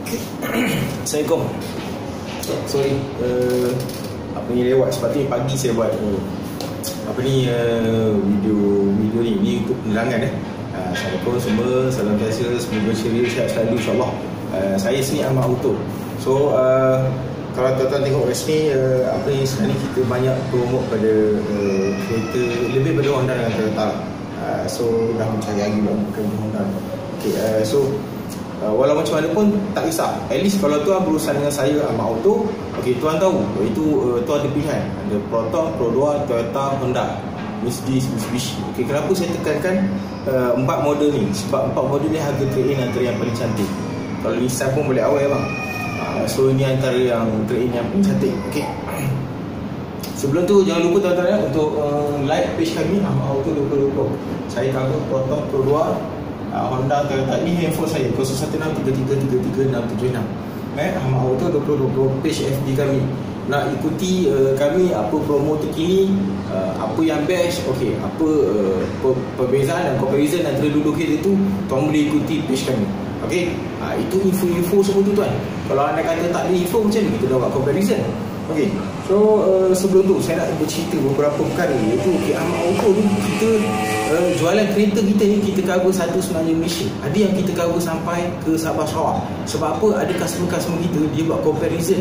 Assalamualaikum. Sorry, apa ni lewat, sepatutnya pagi saya buat video ni untuk penerangan. Assalamualaikum semua, salam sejahtera, semoga ceria, sihat selalu insyaAllah. Saya sini Ahmad Auto. So kalau tuan-tuan tengok kat sini, apa ni sekarang ni kita banyak promote pada kereta lebih pada Honda dengan Toyota. So dah mencari lagi bukan Honda. Okay, so walau macam mana pun tak kisah. At least kalau tuan berurusan dengan saya Ahmad Auto, okay, tuan tahu itu tuan ada pilihan, ada Proton, Pro 2, Toyota, Honda, Mitsubishi. Okay, kenapa saya tekankan 4 model ni? Sebab 4 model ni harga trade-in antara yang paling cantik. Kalau Nissan pun boleh awal bang. So ini antara yang trade-in yang paling cantik. Okay, sebelum tu jangan lupa tuan-tuan untuk like page kami Ahmad Auto 2020. Saya cover Proton, Pro 2, Honda, Toyota. Ini handphone saya 0163333676. Ahmad Auto 2020 page FB kami. Nak ikuti kami apa promo terkini, apa yang best, okey, apa perbezaan dan comparison antara dua kereta itu, tuan boleh ikuti page kami. Okey, itu info-info semua tu tuan. Kalau anda kata tak ada info macam ni, kita dah buat comparison. Okey, so sebelum tu saya nak bercerita beberapa perkara, iaitu okay, Ahmad Auto ni kita jualan kereta kita ni, kita cover satu sebenarnya Malaysia. Ada yang kita cover sampai ke Sabah Sarawak. Sebab apa? Ada customer-customer kita dia buat comparison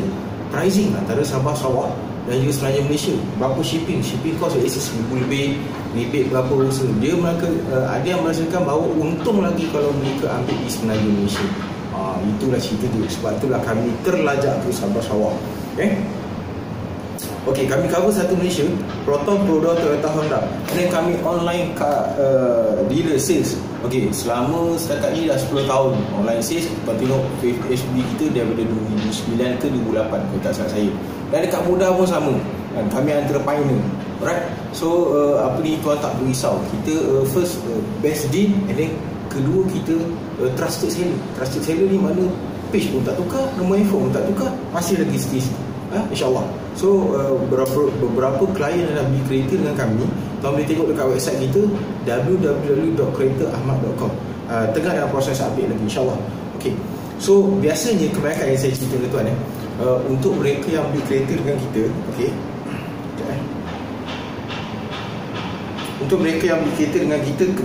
pricing antara Sabah Sarawak dan juga sebenarnya Malaysia. Berapa shipping cost RM1,000 lebih, rebate berapa usaha. Dia mereka ada yang merasakan bahawa untung lagi kalau mereka ambil di sebenarnya Malaysia. Itulah cerita tu. Sebab itulah kami terlajak ke Sabah Sarawak. Okey, kami cover satu Malaysia, Proton, Pro 2, Toyota, Honda. Dan kami online dealer sales. Okey, selama setakat ni dah 10 tahun online sales. Tuan tengok FB kita daripada 2009 ke 2008 kalau tak salah saya. Dan dekat Mudah pun sama. Kami antara pioneer. Alright. So apa ni, tuan tak perlu risau. Kita first best deal, and then kedua kita trusted seller. Trusted seller ni mana page pun tak tukar, nombor handphone pun tak tukar, masih lagi stay InsyaAllah. So beberapa klien yang dah beli kereta dengan kami, tuan boleh tengok dekat website kita www.keretaahmad.com. Tengah dalam proses update lagi insyaAllah. Okay, so biasanya kebanyakan yang saya cerita ke tuan untuk mereka yang beli kereta dengan kita, okay, untuk mereka yang beli kereta dengan kita,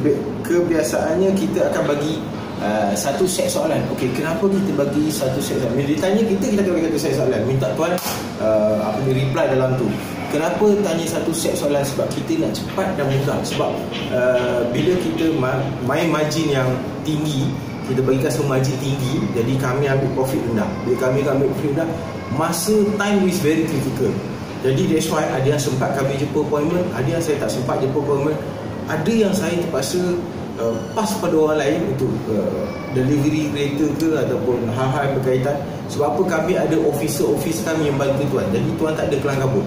kebiasaannya kita akan bagi satu set soalan. Okey, kenapa kita bagi satu set soalan? Bila ditanya kita akan bagi satu set soalan. Minta tuan reply dalam tu. Kenapa tanya satu set soalan? Sebab kita nak cepat dan mudah. Sebab bila kita main margin yang tinggi, kita bagi customer margin tinggi, jadi kami ambil profit rendah. Bila kami ambil profit rendah, masa time is very critical. Jadi that's why ada yang sempat kami jumpa appointment, ada yang saya tak sempat jumpa appointment, ada yang saya terpaksa pas pada orang lain untuk delivery kereta ke ataupun hal-hal yang berkaitan. Sebab apa? Kami ada officer kami yang bantu tuan. Jadi tuan tak ada kelang kabut.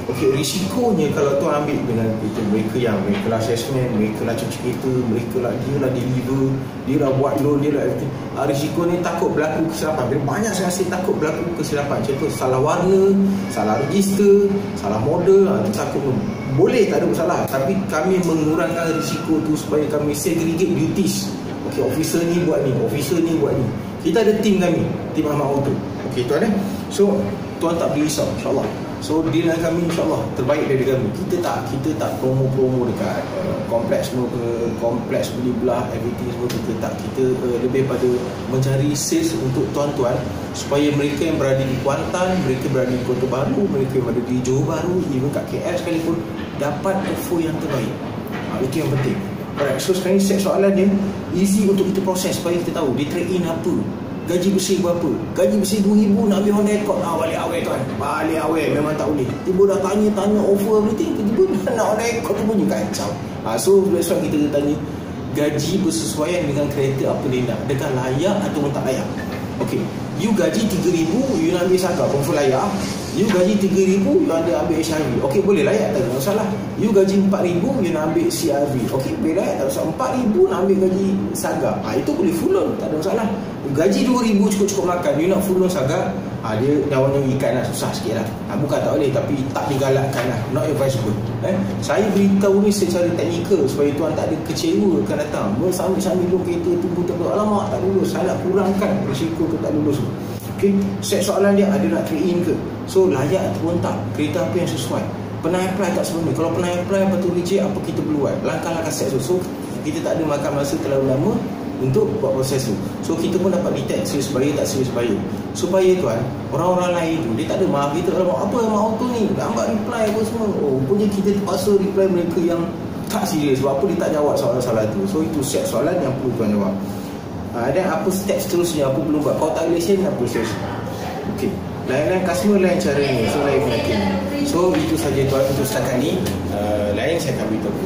Okey, risikonya kalau tuan ambil dengan kereta mereka lah assessment, mereka lah cuci kereta, dia lah deliver, dia lah buat loan, dia lah everything. Risiko ni takut berlaku kesilapan. Banyak saya takut berlaku kesilapan. Contoh salah warna, salah register, salah model, takut boleh, tak ada masalah. Tapi kami mengurangkan risiko tu supaya kami segregate duties. Okey, officer ni buat ni, officer ni buat ni. Kita ada tim kami, tim Ahmad Auto. Okey tuan So tuan tak boleh risau insyaAllah. So deal dengan kami insyaAllah terbaik dari kami. Kita tak promo-promo dekat kompleks semua ke, kompleks beli belah everything semua, kita tak. Kita lebih pada mencari sales untuk tuan-tuan supaya mereka yang berada di Kuantan, mereka berada di Kota Baru, mereka yang berada di Johor Bahru, even kat KL sekalipun, dapat offer yang terbaik. Itu yang penting. Alright, so sekarang ni set soalan dia easy untuk kita proses supaya kita tahu dia trade in apa, gaji bersih berapa. Gaji bersih 2,000 nak ambil Honda Accord, balik awal tuan, balik awal memang tak boleh. Tiba dah tanya offer everything, tiba nak Honda Accord tu pun kacau. So that's why kita tanya gaji bersesuaian dengan kereta apa dia nak, adakah layak ataupun tak layak. Okay, you gaji 3,000, you nak ambil Saga, confirm layak. You gaji 3,000, you ada ambil HRV. Okey, boleh layak, tak ada masalah. You gaji 4,000, you nak ambil CRV. Okey, boleh layak, tak ada masalah. 4,000 nak ambil gaji Saga. Itu boleh full on, tak ada masalah. Gaji 2,000 cukup-cukup makan, you nak full on Saga. Dia daunnya ikan lah, susah sikit lah. Bukan tak boleh, tapi tak digalakkan lah. Not advisable. Saya beritahu ni secara teknikal supaya tuan tak ada kecewa akan datang. Sambil-sambil dulu kereta tunggu tak lulus. Alamak, tak lulus. Saya nak kurangkan risiko tu tak lulus. Okay, set soalan dia, ada nak trade in ke? So layak ataupun tak, kereta apa yang sesuai, pernah apply tak sebelum ni? Kalau pernah apply, lepas tu reject, apa kita perlu buat? Langkah-langkah set tu. So kita tak ada makan masa terlalu lama untuk buat proses tu. So kita pun dapat detect serius buyer tak serius buyer, supaya tuan, orang-orang lain tu dia tak ada marah kita, apa mak auto ni lambat reply apa semua. Punya kita terpaksa reply mereka yang tak serius. Sebab apa dia tak jawab soalan-soalan tu. So itu set soalan yang perlu tuan jawab. Dan apa step seterusnya, apa perlu buat? Kalau tak boleh share, apa seterusnya? Okey, lain-lain customer lain cara ni, so lain penyakit. So itu saja tuan untuk setakat ni. Lain saya akan beritahu.